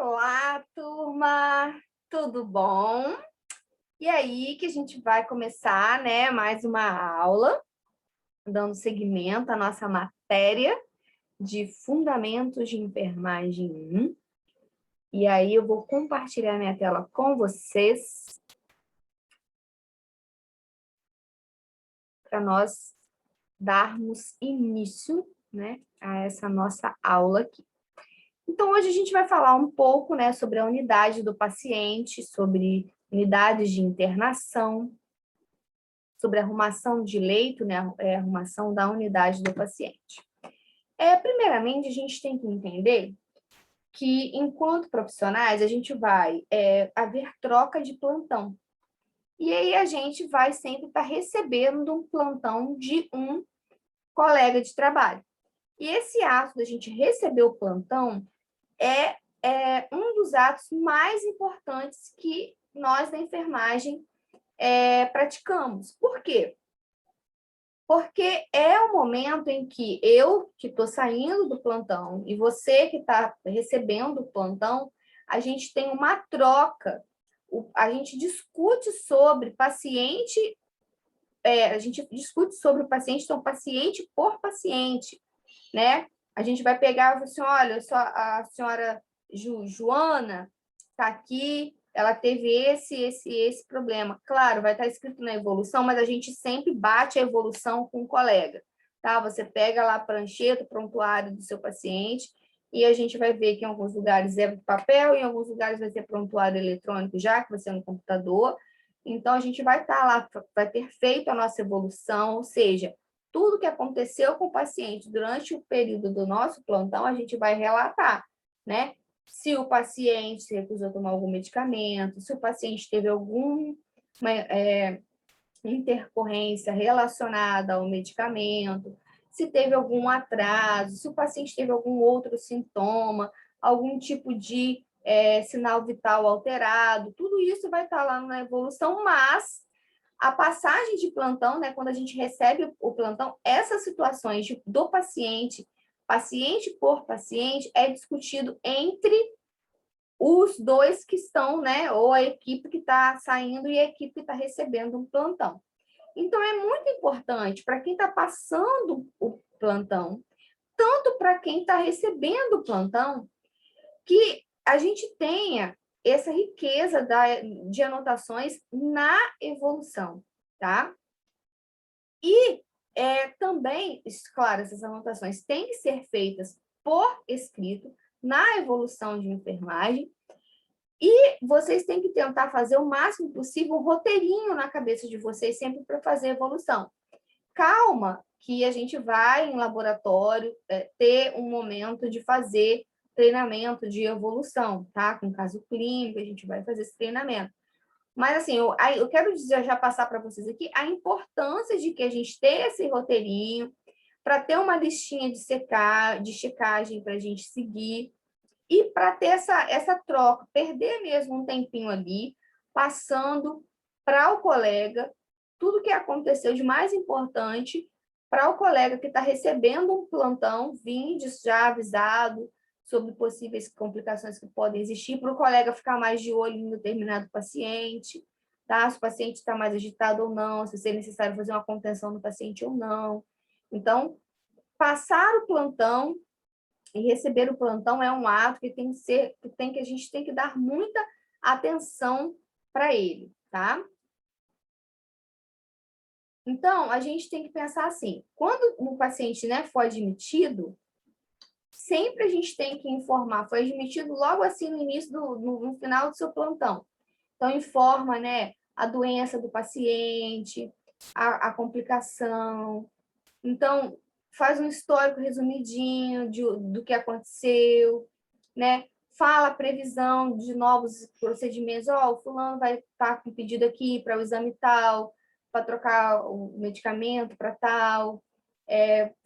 Olá, turma! Tudo bom? E aí que a gente vai começar, né, mais uma aula, dando seguimento à nossa matéria de Fundamentos de Enfermagem 1. E aí eu vou compartilhar minha tela com vocês para nós darmos início, né, a essa nossa aula aqui. Então, hoje a gente vai falar um pouco, né, sobre a unidade do paciente, sobre unidades de internação, sobre arrumação de leito, né, arrumação da unidade do paciente. Primeiramente, a gente tem que entender que, enquanto profissionais, a gente vai haver troca de plantão. E aí a gente vai sempre estar recebendo um plantão de um colega de trabalho. E esse ato da gente receber o plantão é um dos atos mais importantes que nós da enfermagem praticamos. Por quê? Porque é o momento em que eu, que estou saindo do plantão, e você que está recebendo o plantão, a gente tem uma troca, a gente discute sobre paciente, a gente discute sobre o paciente, então paciente por paciente, né? A gente vai pegar e falar assim, olha, a senhora Joana está aqui, ela teve esse problema. Claro, vai estar escrito na evolução, mas a gente sempre bate a evolução com o colega, tá? Você pega lá a prancheta, o prontuário do seu paciente, e a gente vai ver que em alguns lugares é papel, em alguns lugares vai ser prontuário eletrônico, já que você é no computador. Então, a gente vai estar lá, vai ter feito a nossa evolução, ou seja, tudo que aconteceu com o paciente durante o período do nosso plantão, a gente vai relatar, né? Se o paciente se recusou a tomar algum medicamento, se o paciente teve alguma intercorrência relacionada ao medicamento, se teve algum atraso, se o paciente teve algum outro sintoma, algum tipo de sinal vital alterado, tudo isso vai estar lá na evolução, mas a passagem de plantão, né, quando a gente recebe o plantão, essas situações do paciente, paciente por paciente, é discutido entre os dois que estão, né, ou a equipe que está saindo e a equipe que está recebendo um plantão. Então, é muito importante para quem está passando o plantão, tanto para quem está recebendo o plantão, que a gente tenha essa riqueza de anotações na evolução, tá? E também, claro, essas anotações têm que ser feitas por escrito na evolução de enfermagem, e vocês têm que tentar fazer o máximo possível um roteirinho na cabeça de vocês sempre para fazer a evolução. Calma, que a gente vai em laboratório ter um momento de fazer treinamento de evolução, tá? Com caso clínico, a gente vai fazer esse treinamento. Mas, assim, eu quero dizer, já passar para vocês aqui a importância de que a gente tenha esse roteirinho para ter uma listinha de checagem para a gente seguir e para ter essa troca, perder mesmo um tempinho ali, passando para o colega tudo que aconteceu de mais importante para o colega que está recebendo um plantão, vindo já avisado sobre possíveis complicações que podem existir, para o colega ficar mais de olho em determinado paciente, tá? Se o paciente está mais agitado ou não, se é necessário fazer uma contenção no paciente ou não. Então, passar o plantão e receber o plantão é um ato que tem que ser, a gente tem que dar muita atenção para ele, tá? Então, a gente tem que pensar assim, quando o paciente, né, for admitido, sempre a gente tem que informar, foi admitido logo assim no início, no final do seu plantão. Então, informa, né, a doença do paciente, a complicação. Então, faz um histórico resumidinho do que aconteceu, né? Fala a previsão de novos procedimentos. O fulano vai estar com pedido aqui para o exame tal, para trocar o medicamento para tal.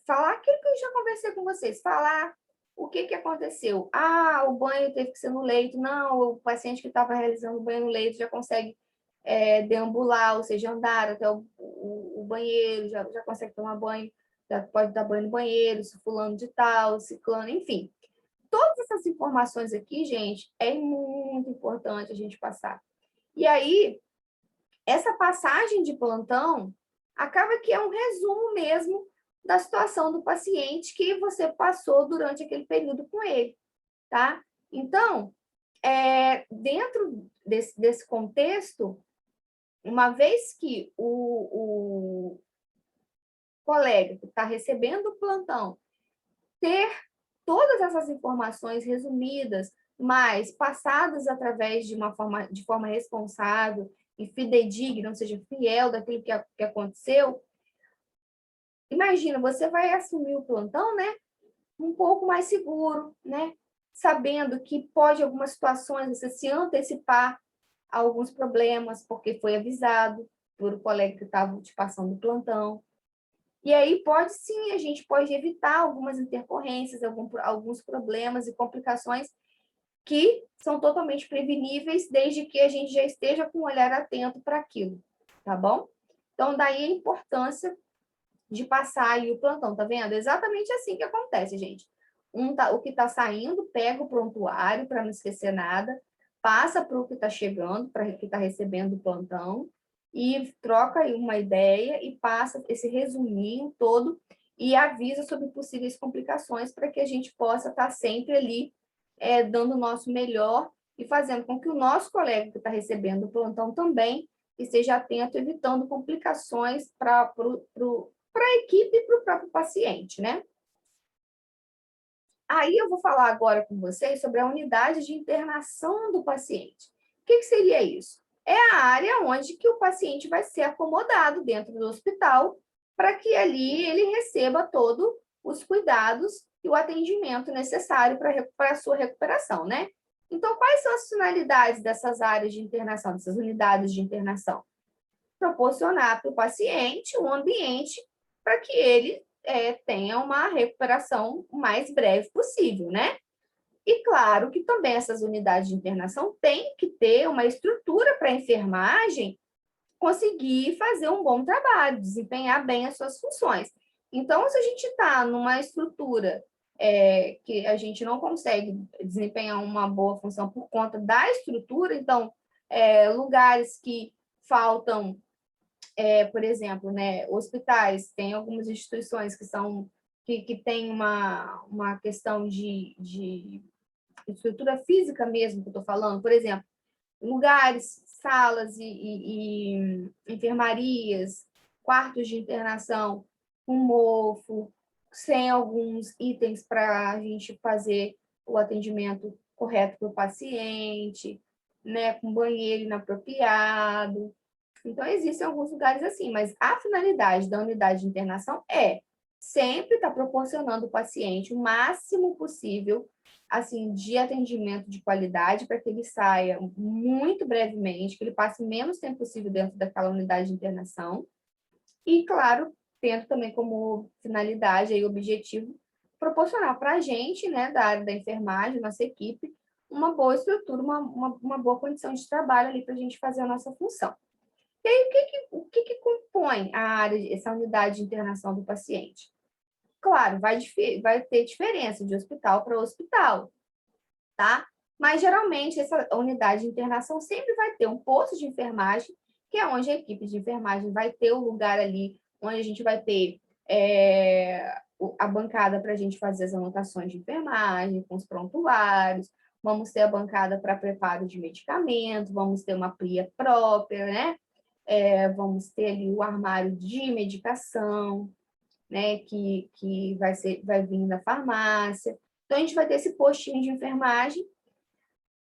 Falar aquilo que eu já conversei com vocês. Falar o que aconteceu. O banho teve que ser no leito. Não, o paciente que estava realizando o banho no leito já consegue deambular, ou seja, andar até o banheiro, já consegue tomar banho, já pode dar banho no banheiro, se fulano de tal, ciclano, enfim. todas essas informações aqui, gente, é muito importante a gente passar. E aí, essa passagem de plantão acaba que é um resumo mesmo da situação do paciente que você passou durante aquele período com ele, tá? Então, dentro desse contexto, uma vez que o colega que está recebendo o plantão ter todas essas informações resumidas, mas passadas através de forma responsável e fidedigna, ou seja, fiel daquilo que aconteceu, imagina, você vai assumir o plantão, né? Um pouco mais seguro, né? Sabendo que pode, em algumas situações, você se antecipar a alguns problemas, porque foi avisado por o colega que estava te passando o plantão. E aí pode sim, a gente pode evitar algumas intercorrências, alguns problemas e complicações que são totalmente preveníveis, desde que a gente já esteja com um olhar atento para aquilo, tá bom? Então, daí a importância de passar aí o plantão, tá vendo? É exatamente assim que acontece, gente. O que está saindo, pega o prontuário para não esquecer nada, passa para o que está chegando, para o que está recebendo o plantão, e troca aí uma ideia e passa esse resuminho todo e avisa sobre possíveis complicações para que a gente possa estar sempre ali dando o nosso melhor e fazendo com que o nosso colega que está recebendo o plantão também esteja atento, evitando complicações para a equipe e para o próprio paciente, né? Aí eu vou falar agora com vocês sobre a unidade de internação do paciente. O que seria isso? É a área onde que o paciente vai ser acomodado dentro do hospital para que ali ele receba todos os cuidados e o atendimento necessário para a sua recuperação, né? Então, quais são as finalidades dessas áreas de internação, dessas unidades de internação? Proporcionar para o paciente um ambiente para que ele tenha uma recuperação o mais breve possível, né? E claro que também essas unidades de internação têm que ter uma estrutura para a enfermagem conseguir fazer um bom trabalho, desempenhar bem as suas funções. Então, se a gente está numa estrutura que a gente não consegue desempenhar uma boa função por conta da estrutura, então, lugares que faltam por exemplo, né, hospitais, tem algumas instituições que têm uma questão de estrutura física mesmo, que eu estou falando, por exemplo, lugares, salas e enfermarias, quartos de internação com mofo, sem alguns itens para a gente fazer o atendimento correto para o paciente, né, com banheiro inapropriado. Então, existem alguns lugares assim, mas a finalidade da unidade de internação é sempre estar proporcionando ao paciente o máximo possível assim, de atendimento de qualidade para que ele saia muito brevemente, que ele passe menos tempo possível dentro daquela unidade de internação. E, claro, tendo também como finalidade e objetivo proporcionar para a gente, né, da área da enfermagem, nossa equipe, uma boa estrutura, uma boa condição de trabalho ali para a gente fazer a nossa função. E aí, o que compõe essa unidade de internação do paciente? Claro, vai ter diferença de hospital para hospital, tá? Mas, geralmente, essa unidade de internação sempre vai ter um posto de enfermagem, que é onde a equipe de enfermagem vai ter o lugar ali, onde a gente vai ter a bancada para a gente fazer as anotações de enfermagem, com os prontuários, vamos ter a bancada para preparo de medicamento, vamos ter uma pia própria, né? Vamos ter ali o armário de medicação, né, que vai vir da farmácia. Então, a gente vai ter esse postinho de enfermagem.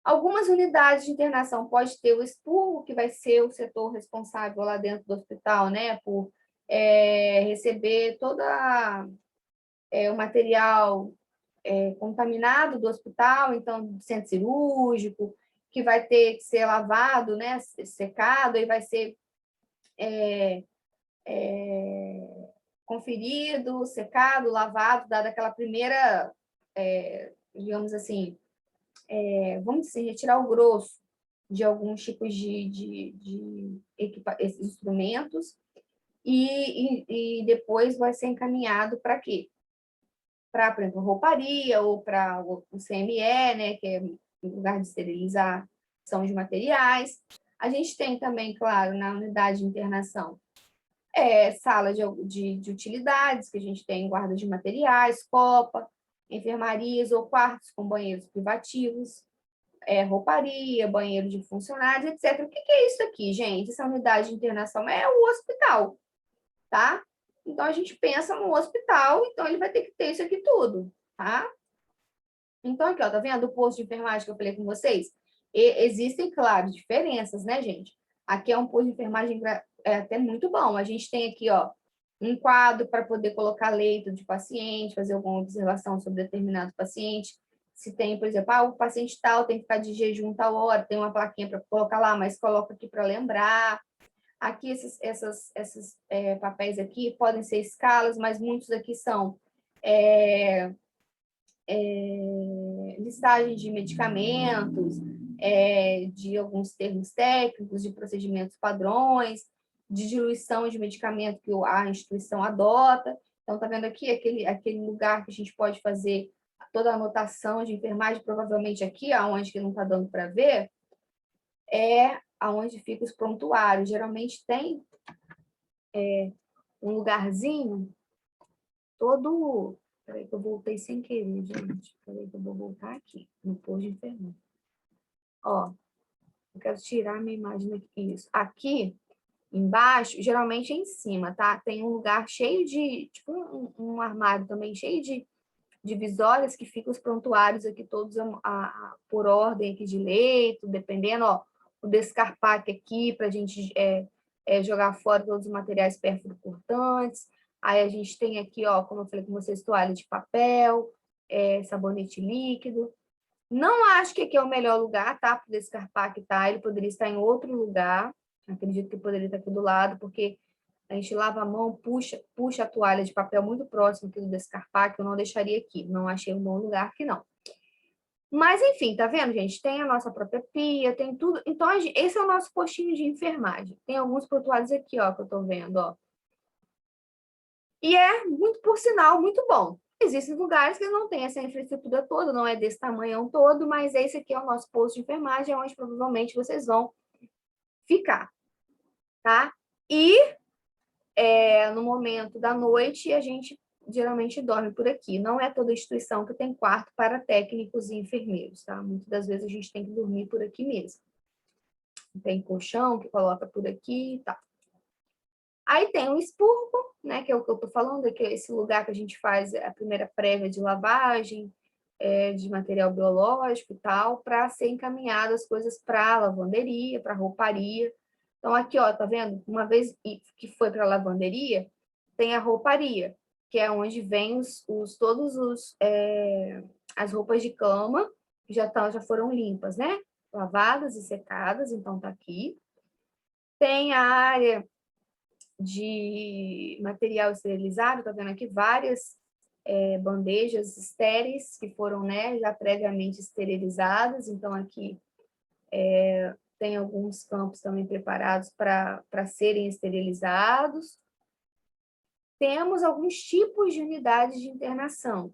Algumas unidades de internação pode ter o expurgo, que vai ser o setor responsável lá dentro do hospital, né, por receber todo o material contaminado do hospital, então, do centro cirúrgico, que vai ter que ser lavado, né, secado, e vai ser conferido, secado, lavado, dada aquela primeira, digamos assim, vamos dizer, retirar o grosso de alguns tipos de instrumentos e depois vai ser encaminhado para quê? para, por exemplo, rouparia ou para o CME, né, que é lugar de esterilização de materiais. A gente tem também, claro, na unidade de internação, sala de utilidades, que a gente tem guarda de materiais, copa, enfermarias ou quartos com banheiros privativos, rouparia, banheiro de funcionários, etc. O que é isso aqui, gente? Essa unidade de internação é o hospital, tá? Então, a gente pensa no hospital, então ele vai ter que ter isso aqui tudo, tá? Então, aqui, ó, tá vendo o posto de enfermagem que eu falei com vocês? Existem, claro, diferenças, né, gente? Aqui é um posto de enfermagem até muito bom. A gente tem aqui, ó, um quadro para poder colocar leito de paciente, fazer alguma observação sobre determinado paciente. Se tem, por exemplo, o paciente tal tem que ficar de jejum tal hora, tem uma plaquinha para colocar lá, mas coloca aqui para lembrar. Aqui, esses papéis aqui podem ser escalas, mas muitos aqui são listagem de medicamentos, de alguns termos técnicos, de procedimentos padrões, de diluição de medicamento que a instituição adota. Então, tá vendo aqui aquele lugar que a gente pode fazer toda a anotação de enfermagem, provavelmente aqui, aonde que não está dando para ver, é aonde ficam os prontuários. Geralmente tem um lugarzinho todo... Peraí que eu voltei sem querer, gente. Peraí que eu vou voltar aqui, no posto de enfermagem. Ó, eu quero tirar a minha imagem daqui. Isso. Aqui, embaixo, geralmente é em cima, tá? Tem um lugar cheio de... Tipo um armário também, cheio de divisórias que ficam os prontuários aqui todos por ordem aqui de leito, dependendo, ó, o descarpaque aqui para a gente jogar fora todos os materiais pérfuro-cortantes. Aí a gente tem aqui, ó, como eu falei com vocês, toalha de papel, sabonete líquido. Não acho que aqui é o melhor lugar, tá? Para o descarpaque, tá? Ele poderia estar em outro lugar. Acredito que poderia estar aqui do lado, porque a gente lava a mão, puxa a toalha de papel muito próximo aqui do descarpar, que eu não deixaria aqui. Não achei um bom lugar aqui, não. Mas, enfim, tá vendo, gente? Tem a nossa própria pia, tem tudo. Então, esse é o nosso postinho de enfermagem. Tem alguns prontuários aqui, ó, que eu tô vendo, ó. E muito, por sinal, muito bom. Existem lugares que não tem essa infraestrutura toda, não é desse tamanho todo, mas esse aqui é o nosso posto de enfermagem, onde provavelmente vocês vão ficar, tá? E no momento da noite, a gente geralmente dorme por aqui. Não é toda instituição que tem quarto para técnicos e enfermeiros, tá? Muitas das vezes a gente tem que dormir por aqui mesmo. Tem colchão que coloca por aqui e tal. Aí tem o expurgo, né, que é o que eu tô falando, que é esse lugar que a gente faz a primeira prévia de lavagem, de material biológico e tal, para ser encaminhado as coisas para lavanderia, para rouparia. Então, aqui, ó, tá vendo? Uma vez que foi para a lavanderia, tem a rouparia, que é onde vem as roupas de cama, que já foram limpas, né? Lavadas e secadas, então tá aqui. Tem a área de material esterilizado, tá vendo aqui várias bandejas estéreis que foram, né, já previamente esterilizadas, então aqui tem alguns campos também preparados para serem esterilizados. Temos alguns tipos de unidades de internação.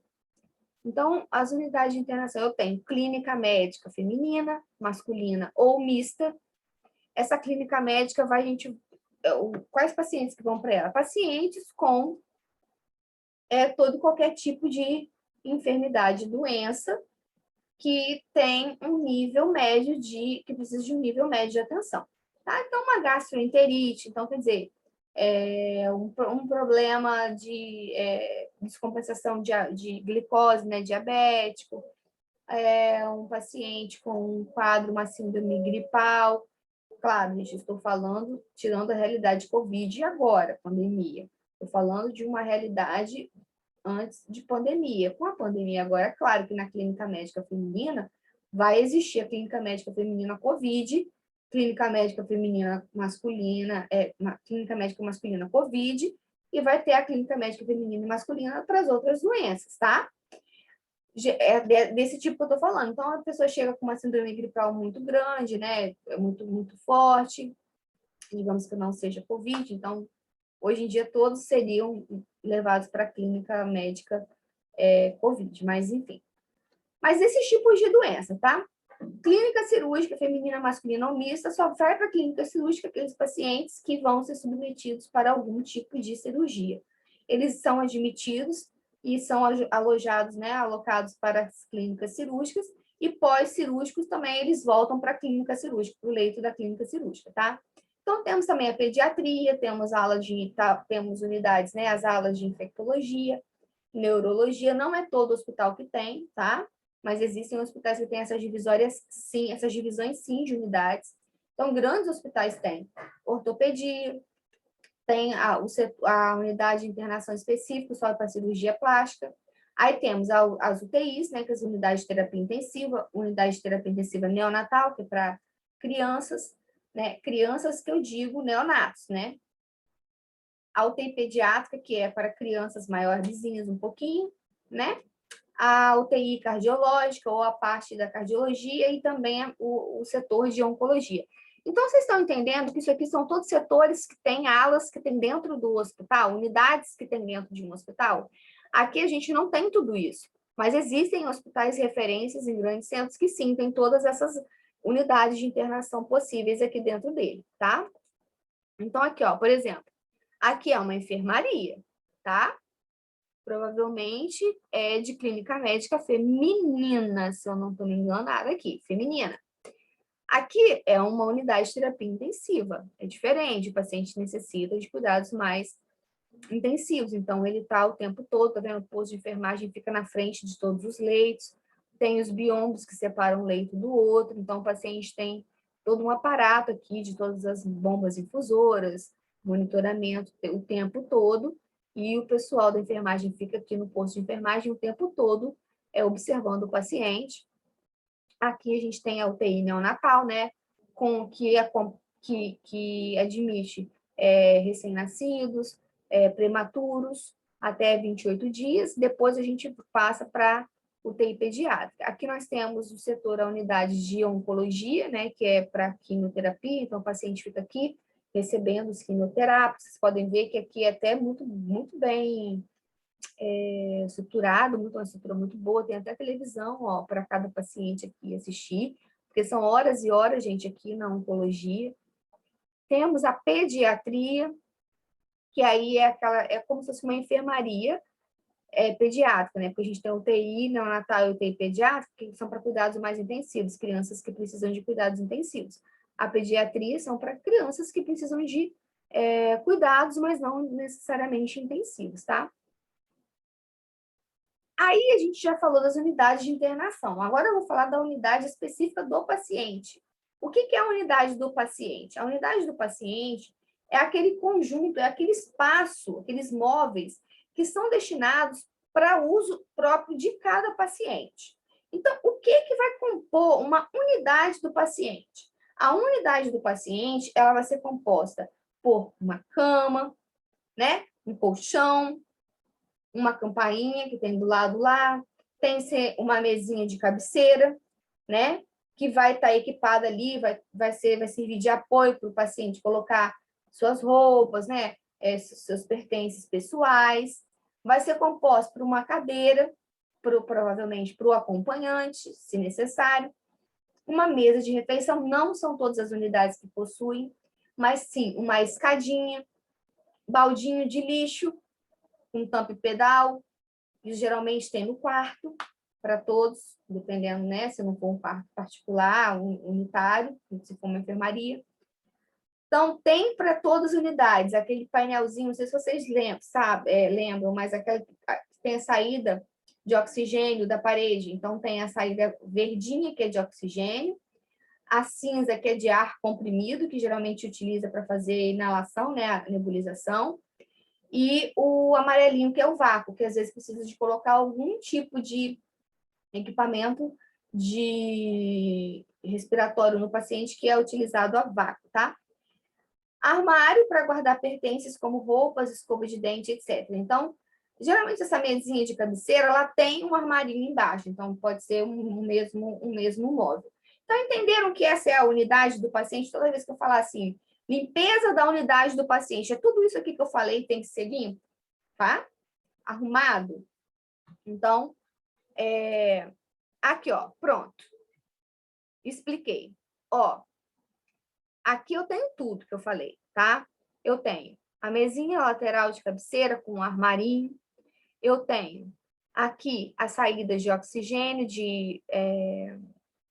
Então, as unidades de internação, eu tenho clínica médica feminina, masculina ou mista. Essa clínica médica quais pacientes que vão para ela? Pacientes com todo e qualquer tipo de enfermidade, doença, que tem um nível médio que precisa de um nível médio de atenção. Tá? Então, uma gastroenterite, então, quer dizer, um problema de descompensação de glicose, né, diabético, um paciente com um quadro, uma síndrome gripal. Claro, gente, estou falando, tirando a realidade Covid agora, pandemia. Estou falando de uma realidade antes de pandemia. Com a pandemia agora, é claro que na clínica médica feminina vai existir a clínica médica feminina COVID, clínica médica feminina masculina, clínica médica masculina COVID, e vai ter a clínica médica feminina e masculina para as outras doenças, tá? Desse tipo que eu tô falando. Então, a pessoa chega com uma síndrome gripal muito grande, né? Muito, muito forte, digamos que não seja COVID, então, hoje em dia, todos seriam levados para a clínica médica COVID, mas enfim. Mas esses tipos de doença, tá? Clínica cirúrgica feminina, masculina ou mista, só vai para a clínica cirúrgica aqueles pacientes que vão ser submetidos para algum tipo de cirurgia. Eles são admitidos e são alojados, né, alocados para as clínicas cirúrgicas, e pós-cirúrgicos também eles voltam para a clínica cirúrgica, para o leito da clínica cirúrgica, tá? Então, temos também a pediatria, temos unidades, né, as alas de infectologia, neurologia, não é todo hospital que tem, tá? Mas existem hospitais que têm essas divisórias, sim, essas divisões, sim, de unidades. Então, grandes hospitais têm ortopedia, tem a unidade de internação específica, só para cirurgia plástica. Aí temos as UTIs, né, que é as unidades de terapia intensiva, unidade de terapia intensiva neonatal, que é para crianças, né, crianças que eu digo neonatos, né? A UTI pediátrica, que é para crianças maiorzinhas um pouquinho, né? A UTI cardiológica, ou a parte da cardiologia, e também o setor de oncologia. Então, vocês estão entendendo que isso aqui são todos setores que têm alas que tem dentro do hospital, unidades que tem dentro de um hospital? Aqui a gente não tem tudo isso, mas existem hospitais referências em grandes centros que sim, tem todas essas unidades de internação possíveis aqui dentro dele, tá? Então, aqui, ó, por exemplo, aqui é uma enfermaria, tá? Provavelmente é de clínica médica feminina, se eu não estou me enganada aqui, feminina. Aqui é uma unidade de terapia intensiva, é diferente, o paciente necessita de cuidados mais intensivos, então ele está o tempo todo, tá vendo? O posto de enfermagem fica na frente de todos os leitos, tem os biombos que separam um leito do outro, então o paciente tem todo um aparato aqui de todas as bombas infusoras, monitoramento o tempo todo, e o pessoal da enfermagem fica aqui no posto de enfermagem o tempo todo, observando o paciente. Aqui a gente tem a UTI neonatal, né, que admite recém-nascidos, prematuros, até 28 dias. Depois a gente passa para UTI pediátrica. Aqui nós temos o setor, a unidade de oncologia, né, que é para quimioterapia, então o paciente fica aqui recebendo os quimioterápicos. Vocês podem ver que aqui é até muito bem estruturado, uma estrutura muito boa, tem até televisão, ó, para cada paciente aqui assistir, porque são horas e horas, gente, aqui na oncologia. Temos a pediatria, que aí é como se fosse uma enfermaria pediátrica, né? Porque a gente tem UTI neonatal e UTI pediátrica, que são para cuidados mais intensivos, crianças que precisam de cuidados intensivos. A pediatria são para crianças que precisam de cuidados, mas não necessariamente intensivos, tá? Aí a gente já falou das unidades de internação. Agora eu vou falar da unidade específica do paciente. O que é a unidade do paciente? A unidade do paciente é aquele conjunto, é aquele espaço, aqueles móveis que são destinados para uso próprio de cada paciente. Então, o que vai compor uma unidade do paciente? A unidade do paciente, ela vai ser composta por uma cama, né? Um colchão, uma campainha que tem do lado lá, tem uma mesinha de cabeceira, né? Que vai estar equipada ali, vai servir de apoio para o paciente colocar suas roupas, né? Seus pertences pessoais. Vai ser composto por uma cadeira, provavelmente para o acompanhante, se necessário. Uma mesa de refeição, não são todas as unidades que possuem, mas sim uma escadinha, baldinho de lixo, um tampa e pedal, e geralmente tem no quarto, para todos, dependendo, né, se não for um quarto particular, um unitário, se for uma enfermaria. Então, tem para todas as unidades, aquele painelzinho, não sei se vocês lembram, mas tem a saída de oxigênio da parede, então tem a saída verdinha, que é de oxigênio, a cinza, que é de ar comprimido, que geralmente utiliza para fazer inalação, né, a nebulização, e o amarelinho, que é o vácuo, que às vezes precisa de colocar algum tipo de equipamento de respiratório no paciente, que é utilizado a vácuo, tá? Armário para guardar pertences como roupas, escova de dente, etc. Então, geralmente essa mesinha de cabeceira, ela tem um armarinho embaixo, então pode ser um mesmo móvel. Então, entenderam que essa é a unidade do paciente? Toda vez que eu falar assim, limpeza da unidade do paciente, é tudo isso aqui que eu falei tem que ser limpo, tá? Arrumado? Então, aqui, ó, pronto. Expliquei. Ó, aqui eu tenho tudo que eu falei, tá? Eu tenho a mesinha lateral de cabeceira com um armarinho. Eu tenho aqui as saídas de oxigênio, de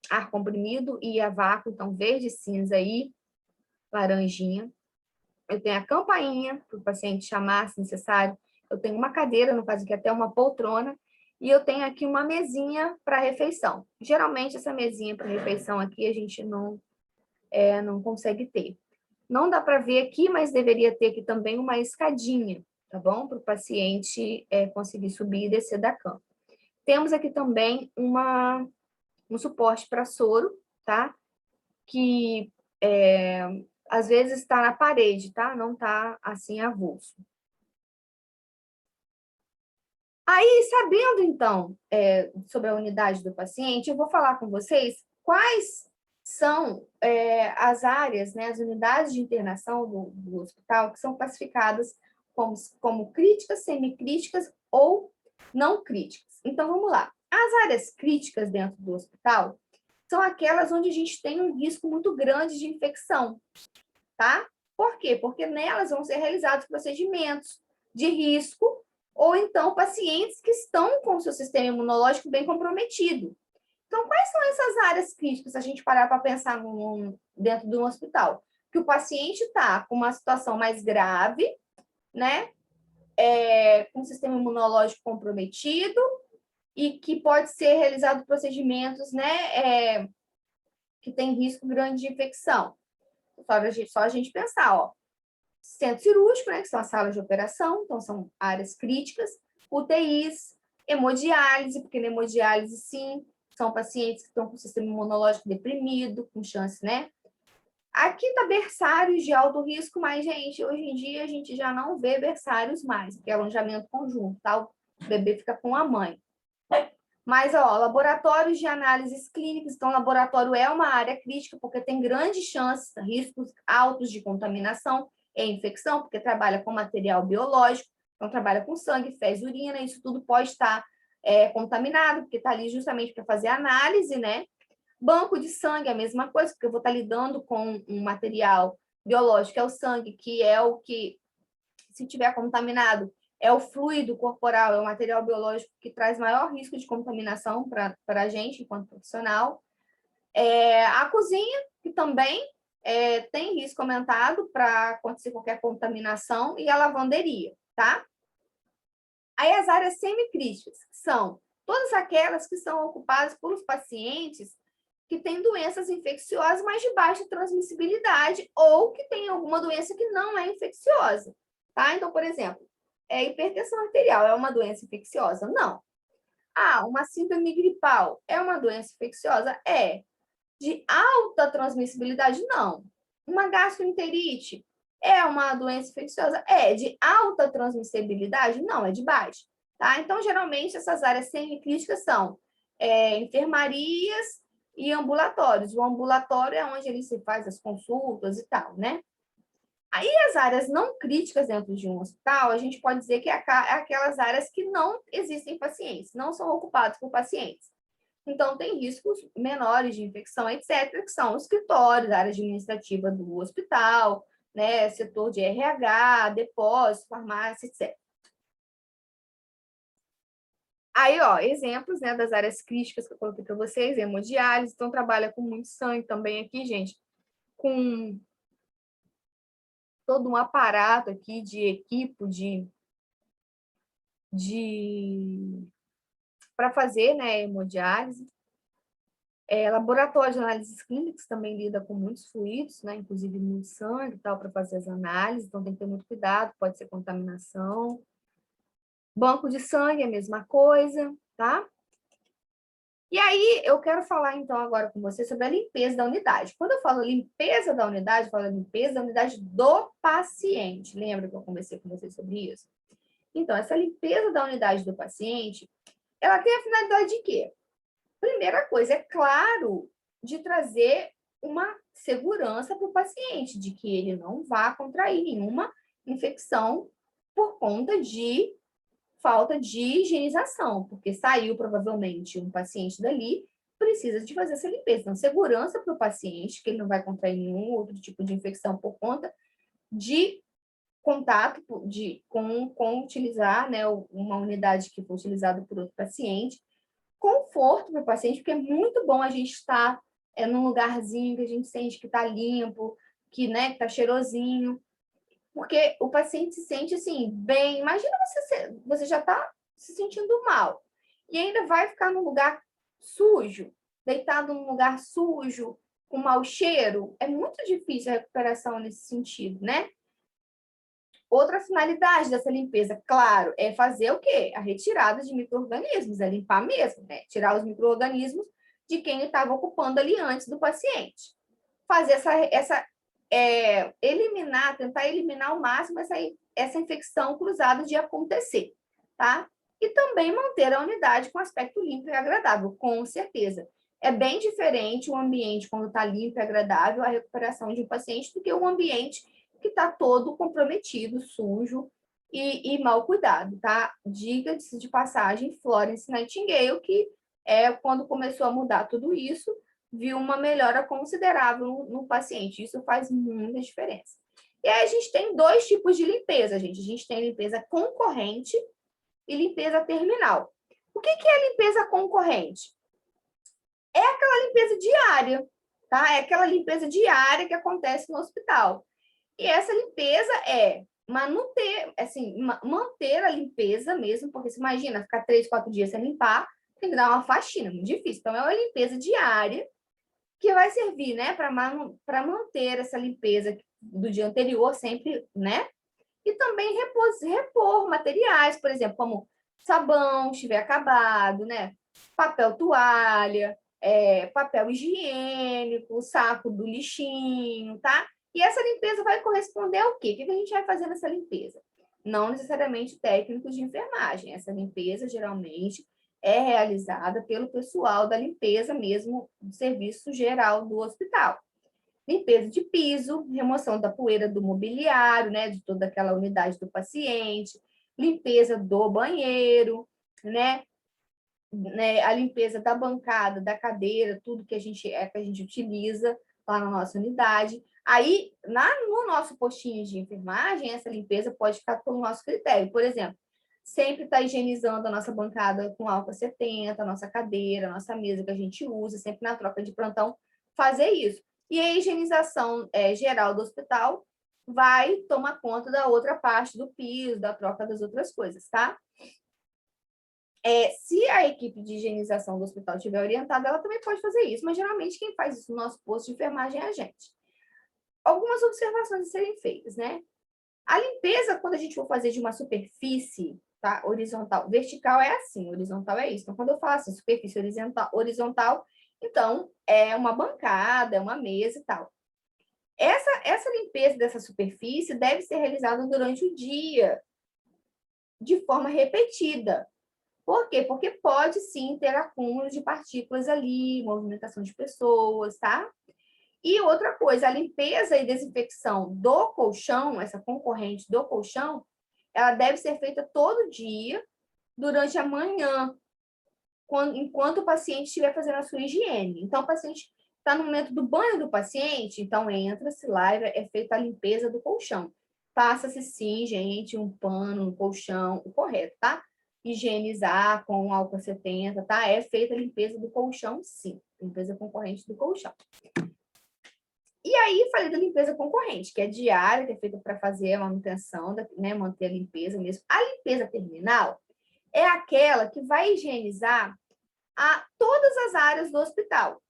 ar comprimido e a vácuo, então verde e cinza aí, laranjinha. Eu tenho a campainha para o paciente chamar, se necessário. Eu tenho uma cadeira, no caso aqui até uma poltrona. E eu tenho aqui uma mesinha para refeição. Geralmente, essa mesinha para refeição aqui a gente não consegue ter. Não dá para ver aqui, mas deveria ter aqui também uma escadinha, tá bom? Para o paciente conseguir subir e descer da cama. Temos aqui também um suporte para soro, tá? Que às vezes está na parede, tá? Não está assim avulso. Aí, sabendo então sobre a unidade do paciente, eu vou falar com vocês quais são as áreas, né, as unidades de internação do hospital que são classificadas como críticas, semicríticas ou não críticas. Então, vamos lá. As áreas críticas dentro do hospital são aquelas onde a gente tem um risco muito grande de infecção, tá? Por quê? Porque nelas vão ser realizados procedimentos de risco ou então pacientes que estão com o seu sistema imunológico bem comprometido. Então, quais são essas áreas críticas, se a gente parar para pensar dentro de um hospital? Que o paciente está com uma situação mais grave, né? Com o sistema imunológico comprometido e que pode ser realizado procedimentos, né? Que tem risco grande de infecção. Só a gente pensar, ó. Centro cirúrgico, né, que são as salas de operação, então são áreas críticas, UTIs, hemodiálise, porque na hemodiálise, sim, são pacientes que estão com o sistema imunológico deprimido, com chance, né? Aqui está berçários de alto risco, mas, gente, hoje em dia a gente já não vê berçários mais, porque é alojamento conjunto, tá? O bebê fica com a mãe. Mas, ó, laboratórios de análises clínicas, então, laboratório é uma área crítica, porque tem grandes chances, riscos altos de contaminação e infecção, porque trabalha com material biológico, então trabalha com sangue, fezes, urina, isso tudo pode estar contaminado, porque está ali justamente para fazer análise, né? Banco de sangue é a mesma coisa, porque eu vou estar lidando com um material biológico, que é o sangue, que é o que, se tiver contaminado, é o fluido corporal, é o material biológico que traz maior risco de contaminação para a gente, enquanto profissional. A cozinha, que também tem risco aumentado para acontecer qualquer contaminação, e a lavanderia, tá? Aí as áreas semicríticas são todas aquelas que são ocupadas pelos pacientes que têm doenças infecciosas, mas de baixa transmissibilidade, ou que têm alguma doença que não é infecciosa, tá? Então, por exemplo, hipertensão arterial é uma doença infecciosa? Não. Uma síndrome gripal é uma doença infecciosa? É. De alta transmissibilidade? Não. Uma gastroenterite é uma doença infecciosa? É. De alta transmissibilidade? Não, é de baixa. Tá? Então, geralmente, essas áreas semicríticas são enfermarias e ambulatórios. O ambulatório é onde ele se faz as consultas e tal, né? Aí, as áreas não críticas dentro de um hospital, a gente pode dizer que é aquelas áreas que não existem pacientes, não são ocupadas por pacientes. Então, tem riscos menores de infecção, etc., que são escritórios, área administrativa do hospital, né, setor de RH, depósito, farmácia, etc. Aí, ó, exemplos, né, das áreas críticas que eu coloquei para vocês, hemodiálise, então trabalha com muito sangue também aqui, gente, com todo um aparato aqui de equipe para fazer, né, hemodiálise. Laboratório de análises clínicas também lida com muitos fluidos, né, inclusive muito sangue e tal, para fazer as análises, então tem que ter muito cuidado, pode ser contaminação. Banco de sangue é a mesma coisa, tá? E aí, eu quero falar, então, agora com você sobre a limpeza da unidade. Quando eu falo limpeza da unidade, eu falo limpeza da unidade do paciente. Lembra que eu conversei com você sobre isso? Então, essa limpeza da unidade do paciente, ela tem a finalidade de quê? Primeira coisa, é claro, de trazer uma segurança para o paciente, de que ele não vá contrair nenhuma infecção por conta de falta de higienização, porque saiu provavelmente um paciente dali, precisa de fazer essa limpeza. Então, segurança para o paciente, que ele não vai contrair nenhum outro tipo de infecção por conta de contato com utilizar, né, uma unidade que foi utilizada por outro paciente, conforto para o paciente, porque é muito bom a gente estar num lugarzinho que a gente sente que está limpo, que, né, está cheirosinho, porque o paciente se sente assim, bem. Imagina você já está se sentindo mal e ainda vai ficar num lugar sujo, deitado num lugar sujo, com mau cheiro. É muito difícil a recuperação nesse sentido, né? Outra finalidade dessa limpeza, claro, é fazer o quê? A retirada de micro-organismos, é limpar mesmo, né? Tirar os micro-organismos de quem estava ocupando ali antes do paciente. Fazer eliminar, tentar eliminar ao máximo essa infecção cruzada de acontecer, tá? E também manter a unidade com aspecto limpo e agradável, com certeza. É bem diferente o ambiente quando está limpo e agradável, a recuperação de um paciente, do que o ambiente que está todo comprometido, sujo e mal cuidado, tá? Diga-se de passagem, Florence Nightingale, que quando começou a mudar tudo isso, viu uma melhora considerável no paciente. Isso faz muita diferença. E aí a gente tem dois tipos de limpeza, gente. A gente tem limpeza concorrente e limpeza terminal. O que é a limpeza concorrente? É aquela limpeza diária, tá? É aquela limpeza diária que acontece no hospital. E essa limpeza é manter a limpeza mesmo, porque você imagina ficar 3, 4 dias sem limpar, tem que dar uma faxina, muito difícil. Então, é uma limpeza diária que vai servir, né, para manter essa limpeza do dia anterior sempre, né? E também repor materiais, por exemplo, como sabão, estiver acabado, né? Papel toalha, papel higiênico, saco do lixinho, tá? E essa limpeza vai corresponder ao quê? O que a gente vai fazer nessa limpeza? Não necessariamente técnicos de enfermagem. Essa limpeza, geralmente, é realizada pelo pessoal da limpeza mesmo, do serviço geral do hospital. Limpeza de piso, remoção da poeira do mobiliário, né, de toda aquela unidade do paciente, limpeza do banheiro, né, a limpeza da bancada, da cadeira, tudo que a gente utiliza lá na nossa unidade. Aí, no nosso postinho de enfermagem, essa limpeza pode ficar pelo nosso critério. Por exemplo, sempre está higienizando a nossa bancada com álcool 70, a nossa cadeira, a nossa mesa que a gente usa, sempre na troca de plantão, fazer isso. E a higienização geral do hospital vai tomar conta da outra parte do piso, da troca das outras coisas, tá? Se a equipe de higienização do hospital estiver orientada, ela também pode fazer isso, mas geralmente quem faz isso no nosso posto de enfermagem é a gente. Algumas observações a serem feitas, né? A limpeza, quando a gente for fazer de uma superfície, tá? Horizontal, vertical é assim, horizontal é isso. Então, quando eu faço superfície horizontal, então é uma bancada, é uma mesa e tal. Essa limpeza dessa superfície deve ser realizada durante o dia, de forma repetida. Por quê? Porque pode sim ter acúmulo de partículas ali, movimentação de pessoas, tá? E outra coisa, a limpeza e desinfecção do colchão, essa concorrente do colchão, ela deve ser feita todo dia, durante a manhã, enquanto o paciente estiver fazendo a sua higiene. Então, o paciente está no momento do banho do paciente, então entra-se lá e é feita a limpeza do colchão. Passa-se sim, gente, um pano no colchão, o correto, tá? Higienizar com álcool 70, tá? É feita a limpeza do colchão, sim. Limpeza concorrente do colchão. E aí, falei da limpeza concorrente, que é diária, que é feita para fazer a manutenção, né, manter a limpeza mesmo. A limpeza terminal é aquela que vai higienizar todas as áreas do hospital.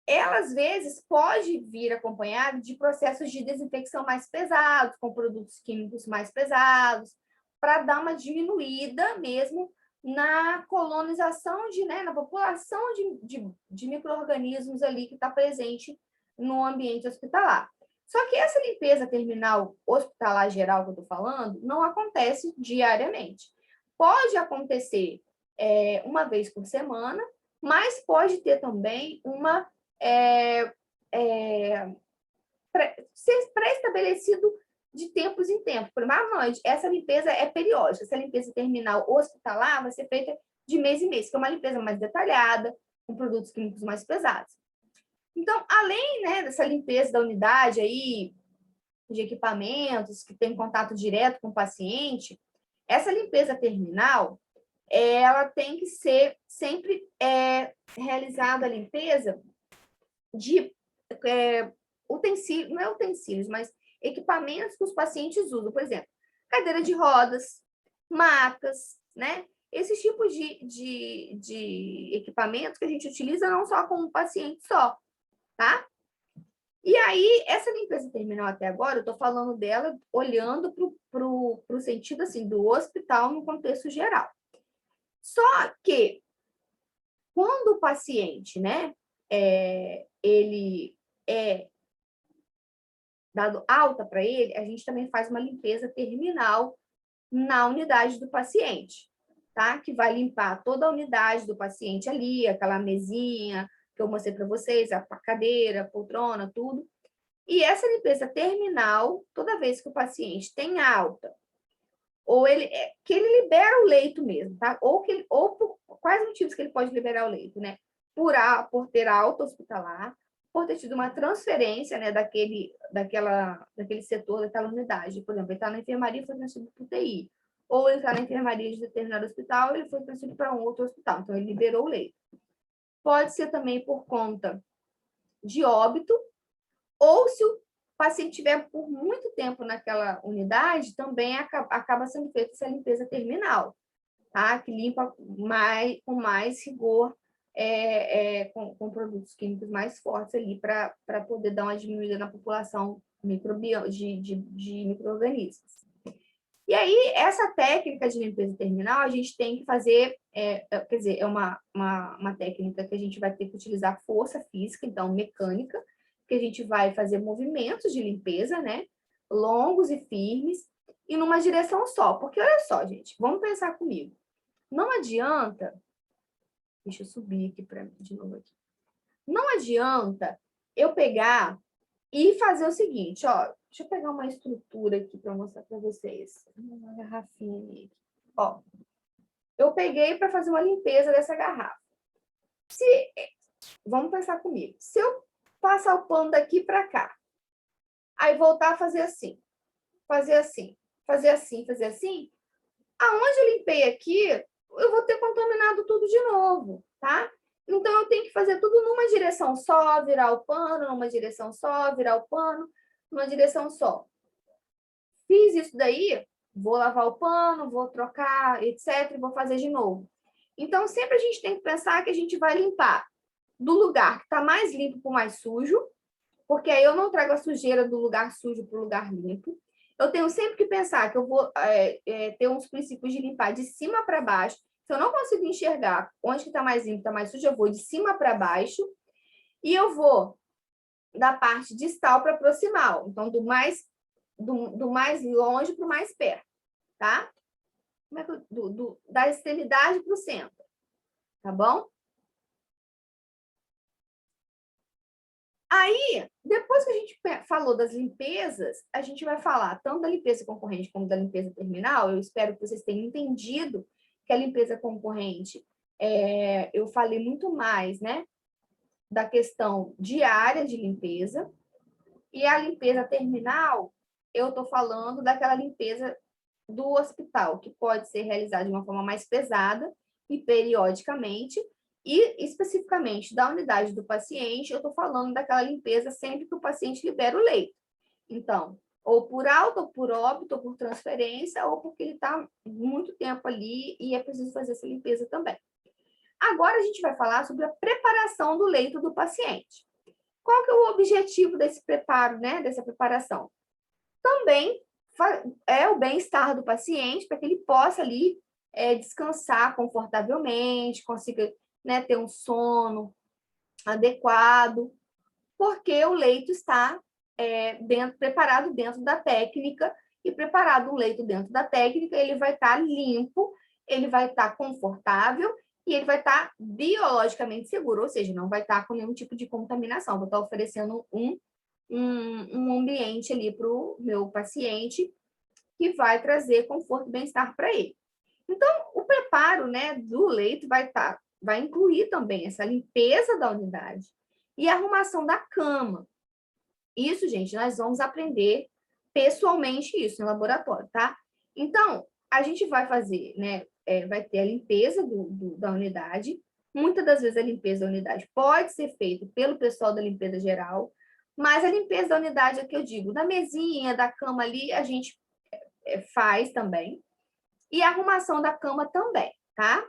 Ela, às vezes, pode vir acompanhada de processos de desinfecção mais pesados, com produtos químicos mais pesados, para dar uma diminuída mesmo na colonização, na população de micro-organismos ali que está presente no ambiente hospitalar. Só que essa limpeza terminal hospitalar geral que eu estou falando não acontece diariamente. Pode acontecer uma vez por semana, mas pode ter também ser pré-estabelecido de tempos em tempos. Por exemplo, não, essa limpeza é periódica, essa limpeza terminal hospitalar vai ser feita de mês em mês, que é uma limpeza mais detalhada, com produtos químicos mais pesados. Então, além, né, dessa limpeza da unidade aí, de equipamentos, que tem contato direto com o paciente, essa limpeza terminal, ela tem que ser sempre realizada a limpeza de utensílios, não é utensílios, mas equipamentos que os pacientes usam, por exemplo, cadeira de rodas, macas, né? Esses tipos de equipamentos que a gente utiliza não só com o paciente só, tá? E aí, essa limpeza terminal até agora, eu estou falando dela olhando para o sentido assim, do hospital no contexto geral. Só que, quando o paciente, né, ele é dado alta para ele, a gente também faz uma limpeza terminal na unidade do paciente, tá? Que vai limpar toda a unidade do paciente ali, aquela mesinha que eu mostrei para vocês, a cadeira, a poltrona, tudo. E essa limpeza terminal, toda vez que o paciente tem alta, ou que ele libera o leito mesmo, tá? Ou por quais motivos que ele pode liberar o leito, né? Por ter alta hospitalar, por ter tido uma transferência, né, daquele setor, daquela unidade. Por exemplo, ele está na enfermaria e foi transferido para o UTI. Ou ele está na enfermaria de determinado hospital e ele foi transferido para um outro hospital. Então, ele liberou o leito. Pode ser também por conta de óbito, ou se o paciente estiver por muito tempo naquela unidade, também acaba sendo feita essa limpeza terminal, tá? Que limpa com mais rigor, com produtos químicos mais fortes ali, para poder dar uma diminuída na população de micro-organismos. E aí, essa técnica de limpeza terminal, a gente tem que fazer, quer dizer, é uma técnica que a gente vai ter que utilizar força física, então mecânica, que a gente vai fazer movimentos de limpeza, né? Longos e firmes, e numa direção só. Porque, olha só, gente, vamos pensar comigo. Não adianta... Deixa eu subir aqui de novo aqui. Não adianta eu pegar e fazer o seguinte, ó. Deixa eu pegar uma estrutura aqui para mostrar para vocês. Uma garrafinha aqui. Ó, eu peguei para fazer uma limpeza dessa garrafa. Vamos pensar comigo. Se eu passar o pano daqui para cá, aí voltar a fazer assim, fazer assim, fazer assim, fazer assim, aonde eu limpei aqui, eu vou ter contaminado tudo de novo, tá? Então, eu tenho que fazer tudo numa direção só, virar o pano, numa direção só, virar o pano, numa direção só. Fiz isso daí, vou lavar o pano, vou trocar, etc., e vou fazer de novo. Então, sempre a gente tem que pensar que a gente vai limpar do lugar que está mais limpo para o mais sujo, porque aí eu não trago a sujeira do lugar sujo para o lugar limpo. Eu tenho sempre que pensar que eu vou ter uns princípios de limpar de cima para baixo. Se eu não consigo enxergar onde está mais limpo, está mais sujo, eu vou de cima para baixo e eu vou da parte distal para proximal. Então, do mais longe para o mais perto, tá? Da extremidade para o centro, tá bom? Aí, depois que a gente falou das limpezas, a gente vai falar tanto da limpeza concorrente como da limpeza terminal. Eu espero que vocês tenham entendido que a limpeza concorrente, eu falei muito mais, né, da questão diária de limpeza, e a limpeza terminal, eu estou falando daquela limpeza do hospital, que pode ser realizada de uma forma mais pesada e periodicamente, e especificamente da unidade do paciente, eu estou falando daquela limpeza sempre que o paciente libera o leito. Então, ou por alta, ou por óbito, ou por transferência, ou porque ele está muito tempo ali e é preciso fazer essa limpeza também. Agora a gente vai falar sobre a preparação do leito do paciente. Qual que é o objetivo desse preparo, né, dessa preparação? Também é o bem-estar do paciente, para que ele possa ali descansar confortavelmente, consiga, né, ter um sono adequado, porque o leito está preparado dentro da técnica, e preparado um leito dentro da técnica, ele vai estar limpo, ele vai estar confortável e ele vai estar biologicamente seguro, ou seja, não vai estar com nenhum tipo de contaminação, vou estar oferecendo um um ambiente ali para o meu paciente que vai trazer conforto e bem-estar para ele. Então, o preparo, né, do leito vai incluir também essa limpeza da unidade e a arrumação da cama. Isso, gente, nós vamos aprender pessoalmente isso no laboratório, tá? Então, a gente vai fazer, né, vai ter a limpeza da unidade. Muitas das vezes a limpeza da unidade pode ser feita pelo pessoal da limpeza geral, mas a limpeza da unidade é que eu digo, da mesinha, da cama ali, a gente faz também. E a arrumação da cama também, tá?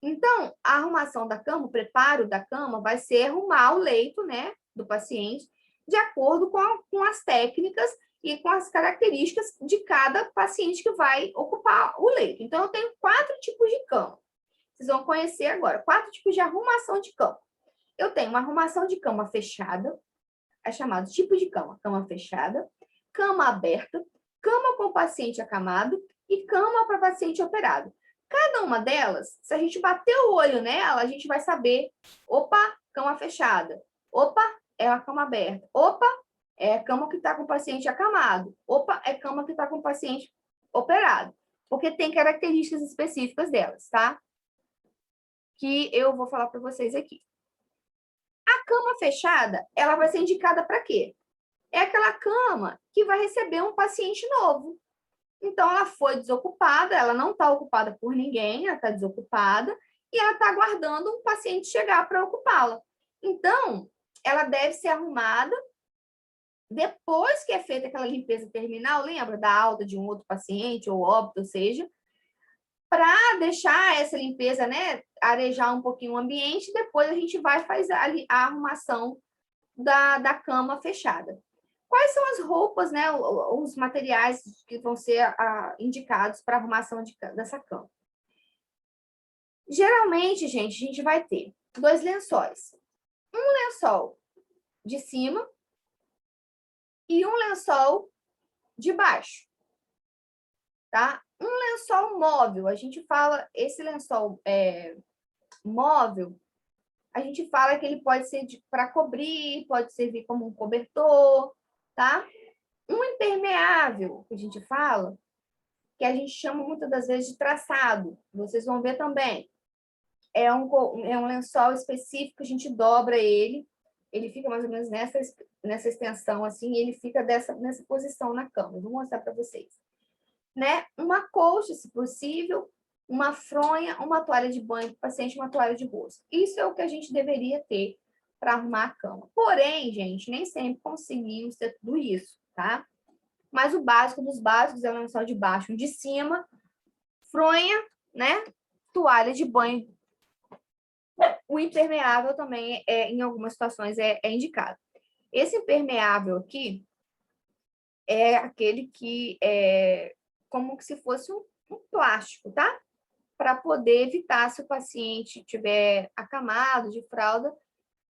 Então, a arrumação da cama, o preparo da cama vai ser arrumar o leito, né, do paciente, de acordo com as técnicas e com as características de cada paciente que vai ocupar o leito. Então, eu tenho 4 tipos de cama. Vocês vão conhecer agora, 4 tipos de arrumação de cama. Eu tenho uma arrumação de cama fechada, é chamado tipo de cama fechada, cama aberta, cama com paciente acamado e cama para paciente operado. Cada uma delas, se a gente bater o olho nela, a gente vai saber, opa, cama fechada, opa, é a cama aberta, opa, é a cama que está com o paciente acamado, opa, é a cama que está com o paciente operado, porque tem características específicas delas, tá? Que eu vou falar para vocês aqui. A cama fechada, ela vai ser indicada para quê? É aquela cama que vai receber um paciente novo. Então, ela foi desocupada, ela não está ocupada por ninguém, ela está desocupada, e ela está aguardando um paciente chegar para ocupá-la. Então, ela deve ser arrumada depois que é feita aquela limpeza terminal, lembra da alta de um outro paciente, ou óbito, ou seja, para deixar essa limpeza, né, arejar um pouquinho o ambiente, depois a gente vai fazer a arrumação da cama fechada. Quais são as roupas, né, os materiais que vão ser indicados para arrumação dessa cama? Geralmente, gente, a gente vai ter 2 lençóis. Um lençol de cima e um lençol de baixo, tá? Um lençol móvel, a gente fala, esse lençol móvel, a gente fala que ele pode ser para cobrir, pode servir como um cobertor, tá? Um impermeável, que a gente fala, que a gente chama muitas das vezes de traçado. Vocês vão ver também. É um lençol específico, a gente dobra ele fica mais ou menos nessa extensão, assim, e ele fica nessa posição na cama. Eu vou mostrar para vocês. Né? Uma colcha, se possível, uma fronha, uma toalha de banho para o paciente, uma toalha de rosto. Isso é o que a gente deveria ter para arrumar a cama. Porém, gente, nem sempre conseguimos ter tudo isso, tá? Mas o básico dos básicos é o lençol de baixo e de cima, fronha, né? Toalha de banho. O impermeável também, em algumas situações, é indicado. Esse impermeável aqui é aquele que é como se fosse um plástico, tá? Para poder evitar, se o paciente estiver acamado de fralda,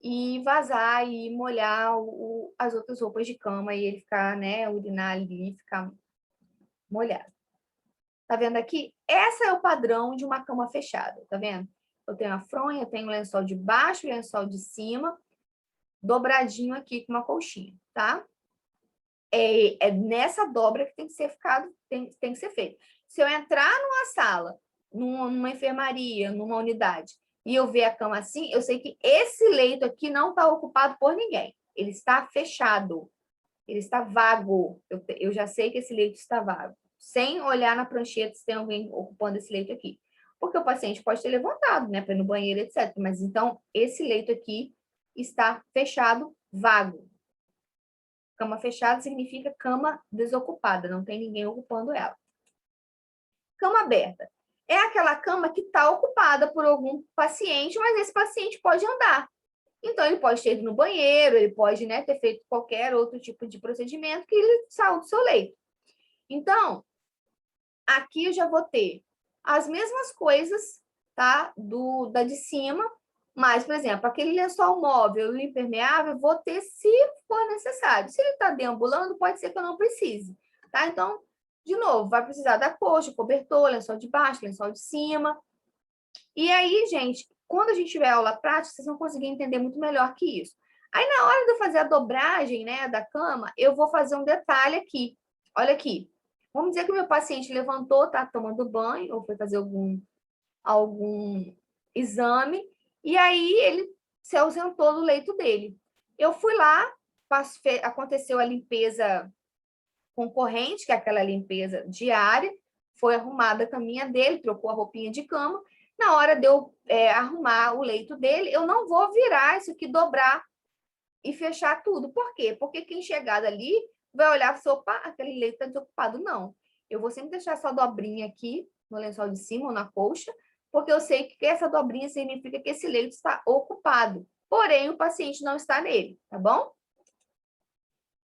e vazar e molhar as outras roupas de cama e ele ficar, né, urinar ali e ficar molhado. Tá vendo aqui? Esse é o padrão de uma cama fechada, tá vendo? Eu tenho a fronha, eu tenho o lençol de baixo e o lençol de cima, dobradinho aqui com uma colchinha, tá? É nessa dobra que tem que ser feito. Se eu entrar numa sala, numa enfermaria, numa unidade, e eu ver a cama assim, eu sei que esse leito aqui não está ocupado por ninguém. Ele está fechado. Ele está vago. Eu já sei que esse leito está vago. Sem olhar na prancheta se tem alguém ocupando esse leito aqui. Porque o paciente pode ter levantado, né, para ir no banheiro, etc. Mas então, esse leito aqui está fechado, vago. Cama fechada significa cama desocupada, não tem ninguém ocupando ela. Cama aberta. É aquela cama que está ocupada por algum paciente, mas esse paciente pode andar. Então, ele pode ter ido no banheiro, ele pode, né, ter feito qualquer outro tipo de procedimento que ele saiu do seu leito. Então, aqui eu já vou ter as mesmas coisas, tá? Da de cima, mas, por exemplo, aquele lençol móvel e impermeável, vou ter se for necessário. Se ele está deambulando, pode ser que eu não precise, tá? Então, de novo, vai precisar da coxa, cobertor, lençol de baixo, lençol de cima. E aí, gente, quando a gente tiver aula prática, vocês vão conseguir entender muito melhor que isso. Aí, na hora de eu fazer a dobragem, né, da cama, eu vou fazer um detalhe aqui. Olha aqui. Vamos dizer que o meu paciente levantou, tá tomando banho, ou foi fazer algum exame, e aí ele se ausentou do leito dele. Eu fui lá, aconteceu a limpeza concorrente, que é aquela limpeza diária, foi arrumada a caminha dele, trocou a roupinha de cama. Na hora de eu arrumar o leito dele, eu não vou virar isso aqui, dobrar e fechar tudo. Por quê? Porque quem chegar dali vai olhar e falar, opa, aquele leito está desocupado. Não. Eu vou sempre deixar essa dobrinha aqui no lençol de cima ou na colcha, porque eu sei que essa dobrinha significa que esse leito está ocupado. Porém, o paciente não está nele, tá bom?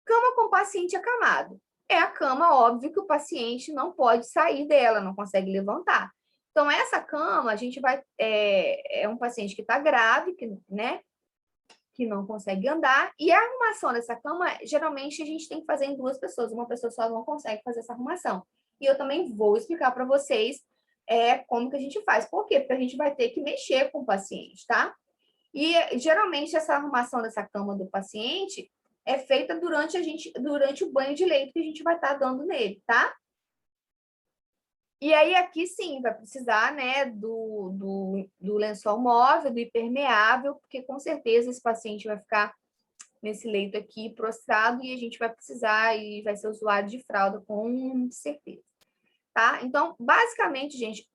Cama com paciente acamado. É a cama, óbvio, que o paciente não pode sair dela, não consegue levantar. Então, essa cama, a gente vai... É um paciente que está grave, né? Que não consegue andar, e a arrumação dessa cama, geralmente, a gente tem que fazer em duas pessoas. Uma pessoa só não consegue fazer essa arrumação. E eu também vou explicar para vocês como que a gente faz. Por quê? Porque a gente vai ter que mexer com o paciente, tá? E, geralmente, essa arrumação dessa cama do paciente é feita durante o banho de leito que a gente vai estar dando nele, E aí, aqui sim, vai precisar, né, do lençol móvel, do impermeável, porque com certeza esse paciente vai ficar nesse leito aqui prostrado e a gente vai precisar e vai ser usuário de fralda, com certeza, tá? Então, basicamente, gente,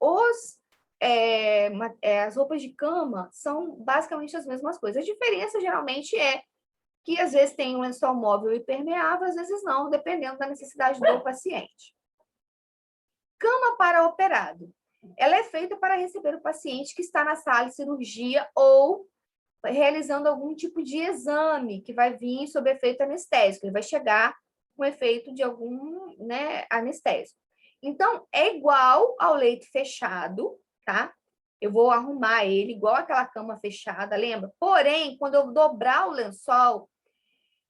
as roupas de cama são basicamente as mesmas coisas. A diferença, geralmente, é que às vezes tem um lençol móvel impermeável, às vezes não, dependendo da necessidade do paciente. Cama para operado. Ela é feita para receber o paciente que está na sala de cirurgia ou realizando algum tipo de exame que vai vir sob efeito anestésico. Ele vai chegar com efeito de algum, né, anestésico. Então, é igual ao leito fechado, tá? Eu vou arrumar ele igual aquela cama fechada, lembra? Porém, quando eu dobrar o lençol,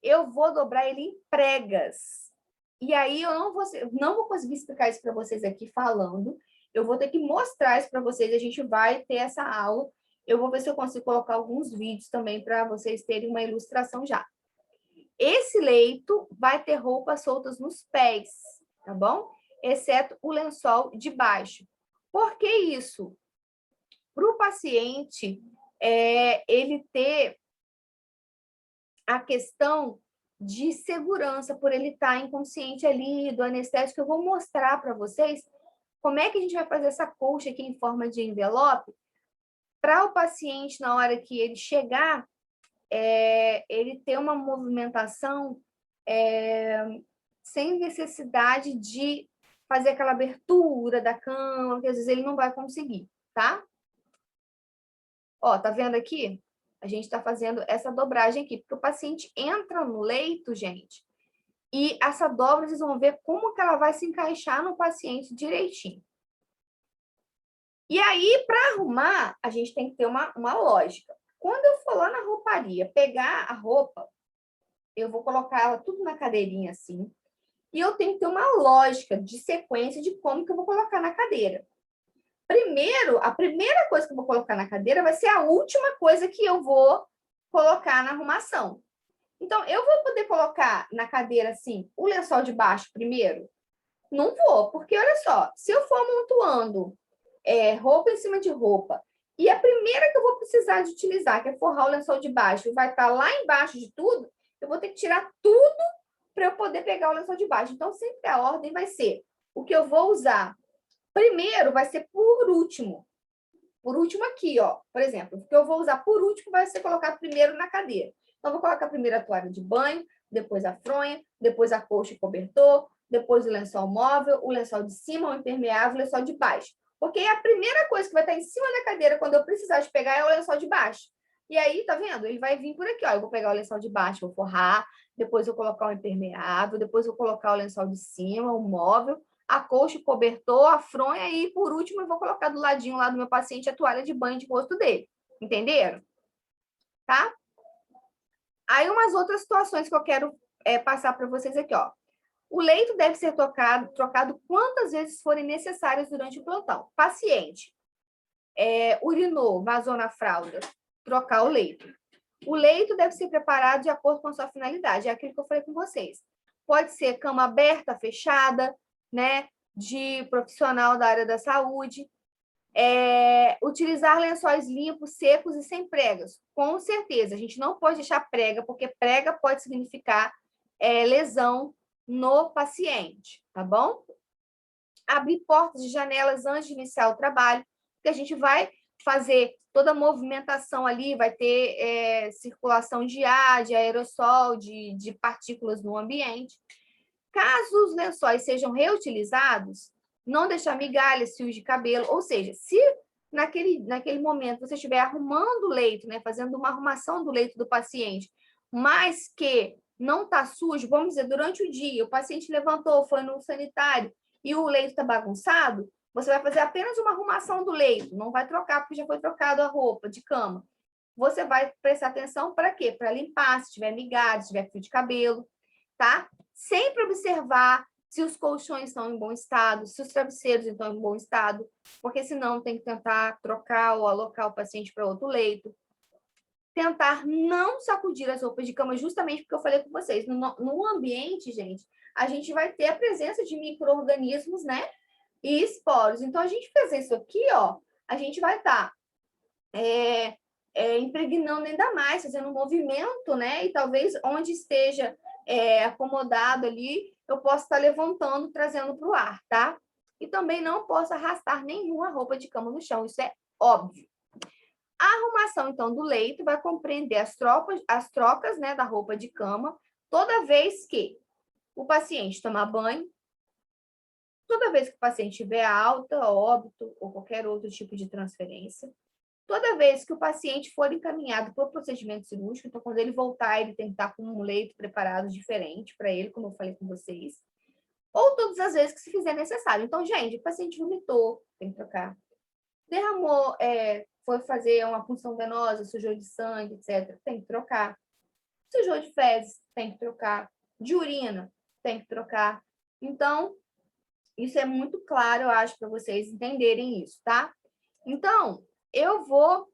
eu vou dobrar ele em pregas. E aí eu não vou conseguir explicar isso para vocês aqui falando. Eu vou ter que mostrar isso para vocês. A gente vai ter essa aula. Eu vou ver se eu consigo colocar alguns vídeos também para vocês terem uma ilustração já. Esse leito vai ter roupas soltas nos pés, tá bom? Exceto o lençol de baixo. Por que isso? Para o paciente ele ter a questão de segurança por ele estar inconsciente ali, do anestésico. Eu vou mostrar para vocês como é que a gente vai fazer essa colcha aqui em forma de envelope para o paciente, na hora que ele chegar, ele ter uma movimentação sem necessidade de fazer aquela abertura da cama, que às vezes ele não vai conseguir, tá? Ó, tá vendo aqui? A gente está fazendo essa dobragem aqui, porque o paciente entra no leito, gente, e essa dobra, vocês vão ver como que ela vai se encaixar no paciente direitinho. E aí, para arrumar, a gente tem que ter uma lógica. Quando eu for lá na rouparia, pegar a roupa, eu vou colocar ela tudo na cadeirinha assim, e eu tenho que ter uma lógica de sequência de como que eu vou colocar na cadeira. Primeiro, a primeira coisa que eu vou colocar na cadeira vai ser a última coisa que eu vou colocar na arrumação. Então, eu vou poder colocar na cadeira, assim, o lençol de baixo primeiro? Não vou, porque, olha só, se eu for amontoando roupa em cima de roupa, e a primeira que eu vou precisar de utilizar, que é forrar o lençol de baixo, vai estar lá embaixo de tudo, eu vou ter que tirar tudo para eu poder pegar o lençol de baixo. Então, sempre a ordem vai ser o que eu vou usar primeiro vai ser por último. Por último aqui, ó. Por exemplo, o que eu vou usar por último vai ser colocado primeiro na cadeira. Então, eu vou colocar primeiro a toalha de banho, depois a fronha, depois a colcha e cobertor, depois o lençol móvel, o lençol de cima, o impermeável, o lençol de baixo. Porque a primeira coisa que vai estar em cima da cadeira quando eu precisar de pegar é o lençol de baixo. E aí, tá vendo? Ele vai vir por aqui, ó. Eu vou pegar o lençol de baixo, vou forrar, depois eu vou colocar o impermeável, depois eu vou colocar o lençol de cima, o móvel, a colcha, o cobertor, a fronha e, por último, eu vou colocar do ladinho lá do meu paciente a toalha de banho de rosto dele. Entenderam? Tá? Aí, umas outras situações que eu quero passar para vocês aqui, ó. O leito deve ser trocado quantas vezes forem necessárias durante o plantão. Paciente urinou, vazou na fralda, trocar o leito. O leito deve ser preparado de acordo com a sua finalidade, é aquilo que eu falei com vocês. Pode ser cama aberta, fechada, né, de profissional da área da saúde. Utilizar lençóis limpos, secos e sem pregas. Com certeza, a gente não pode deixar prega, porque prega pode significar lesão no paciente, tá bom? Abrir portas e janelas antes de iniciar o trabalho, porque a gente vai fazer toda a movimentação ali, vai ter circulação de ar, de aerossol, de partículas no ambiente. Caso os lençóis sejam reutilizados, não deixar migalhas, fios de cabelo, ou seja, se naquele momento você estiver arrumando o leito, né, fazendo uma arrumação do leito do paciente, mas que não está sujo, vamos dizer, durante o dia, o paciente levantou, foi no sanitário e o leito está bagunçado, você vai fazer apenas uma arrumação do leito, não vai trocar porque já foi trocado a roupa de cama. Você vai prestar atenção para quê? Para limpar, se tiver migalha, se tiver fio de cabelo, tá? Sempre observar se os colchões estão em bom estado, se os travesseiros estão em bom estado, porque senão tem que tentar trocar ou alocar o paciente para outro leito. Tentar não sacudir as roupas de cama, justamente porque eu falei com vocês, no ambiente, gente, a gente vai ter a presença de micro-organismos, né? E esporos. Então, a gente fazer isso aqui, ó, a gente vai estar impregnando ainda mais, fazendo um movimento, né? E talvez onde esteja acomodado ali, eu possa estar levantando, trazendo para o ar, tá? E também não posso arrastar nenhuma roupa de cama no chão, isso é óbvio. A arrumação, então, do leito vai compreender as trocas, né, da roupa de cama, toda vez que o paciente tomar banho, toda vez que o paciente tiver alta, óbito ou qualquer outro tipo de transferência, toda vez que o paciente for encaminhado para o procedimento cirúrgico, então, quando ele voltar, ele tem que estar com um leito preparado diferente para ele, como eu falei com vocês, ou todas as vezes que se fizer necessário. Então, gente, o paciente vomitou, tem que trocar. Derramou, foi fazer uma punção venosa, sujou de sangue, etc., tem que trocar. Sujou de fezes, tem que trocar. De urina, tem que trocar. Então, isso é muito claro, eu acho, para vocês entenderem isso, tá? Então, eu vou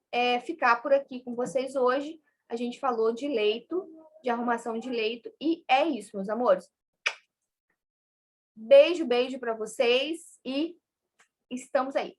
ficar por aqui com vocês hoje. A gente falou de leito, de arrumação de leito, e é isso, meus amores. Beijo, beijo para vocês e estamos aí.